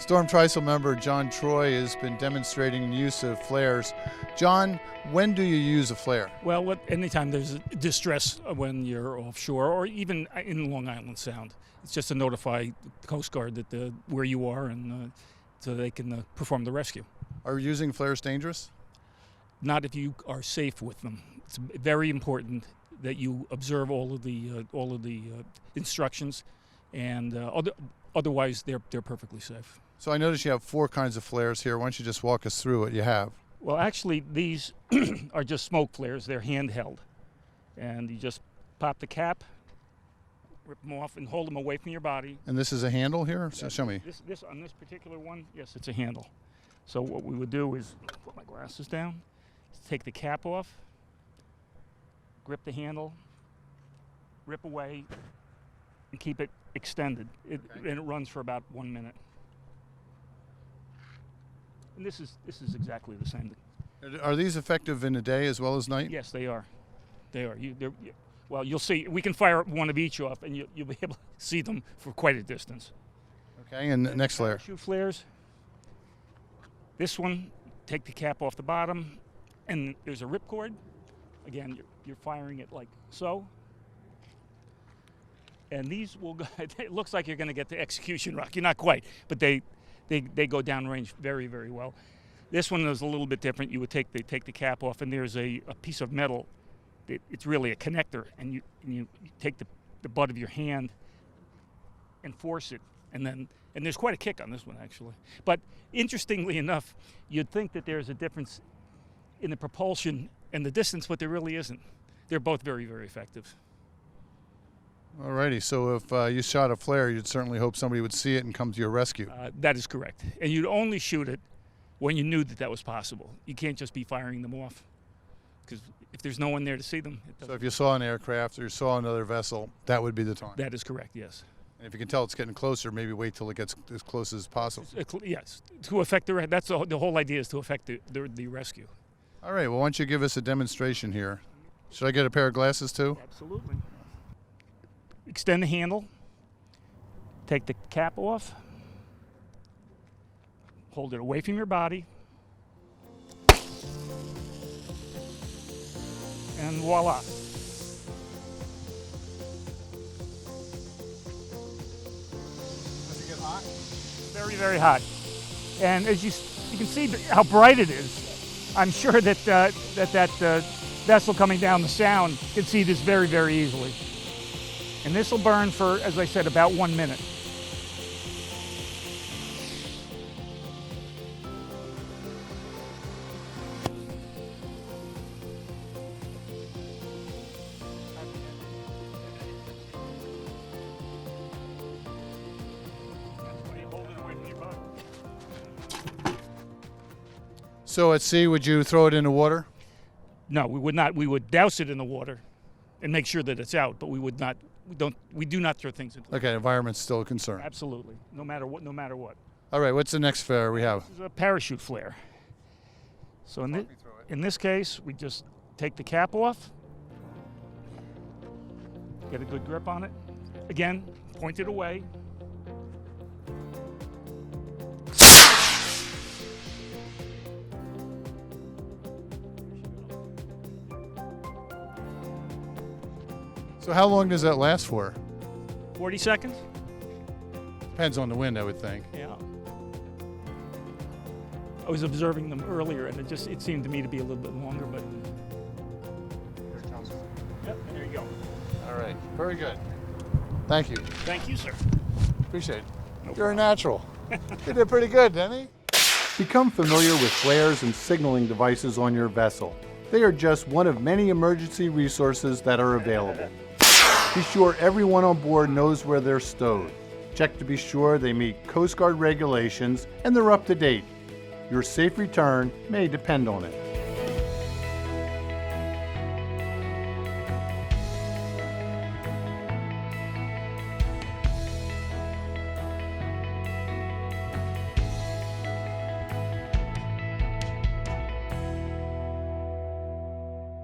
Storm Trysail member John Troy has been demonstrating the use of flares. John, when do you use a flare? Well, anytime there's distress when you're offshore or even in Long Island Sound. It's just to notify the Coast Guard that where you are and so they can perform the rescue. Are using flares dangerous? Not if you are safe with them. It's very important that you observe all of the instructions, and otherwise they're perfectly safe. So I notice you have 4 kinds of flares here. Why don't you just walk us through what you have? Well, actually, these are just smoke flares. They're handheld, and you just pop the cap, rip them off, and hold them away from your body. And this is a handle here? So show me. This on this particular one, yes, it's a handle. So what we would do is put my glasses down, take the cap off, grip the handle, rip away, and keep it extended. And it runs for about 1 minute. And this is exactly the same. Are these effective in the day as well as night? Yes, they are. They are. Well, you'll see. We can fire one of each off, and you'll be able to see them for quite a distance. Okay, and next flare. Parachute flares. This one, take the cap off the bottom, and there's a ripcord. Again, you're firing it like so. And these will go, it looks like you're going to get the execution rock. You're not quite, but they go downrange very, very well. This one is a little bit different. You would take the cap off, and there's a piece of metal. It's really a connector, and you take the butt of your hand and force it, and there's quite a kick on this one, actually. But interestingly enough, you'd think that there's a difference in the propulsion and the distance, but there really isn't. They're both very, very effective. Alrighty, so if you shot a flare, you'd certainly hope somebody would see it and come to your rescue. That is correct. And you'd only shoot it when you knew that was possible. You can't just be firing them off, because if there's no one there to see them. So if you saw an aircraft or you saw another vessel, that would be the time? That is correct, yes. And if you can tell it's getting closer, maybe wait till it gets as close as possible. Yes, to affect that's the whole idea, is to affect the rescue. All right, well, why don't you give us a demonstration here? Should I get a pair of glasses too? Absolutely. Extend the handle, take the cap off, hold it away from your body, and voila. Does it get hot? Very, very hot. And as you can see how bright it is, I'm sure that that vessel coming down the Sound can see this very, very easily. And this will burn for, as I said, about 1 minute. So at sea, would you throw it in the water? No, we would not. We would douse it in the water and make sure that it's out, but we would not. We do not throw things into. Okay, environment's still a concern. Absolutely, no matter what. No matter what. All right, what's the next flare we have? This is a parachute flare. So in this case, we just take the cap off, get a good grip on it. Again, point it away. So how long does that last for? 40 seconds. Depends on the wind, I would think. Yeah. I was observing them earlier, and it seemed to me to be a little bit longer, but. Yep, there you go. All right, very good. Thank you. Thank you, sir. Appreciate it. No You're a problem. natural. You did pretty good, didn't he? Become familiar with flares and signaling devices on your vessel. They are just one of many emergency resources that are available. Be sure everyone on board knows where they're stowed. Check to be sure they meet Coast Guard regulations and they're up to date. Your safe return may depend on it.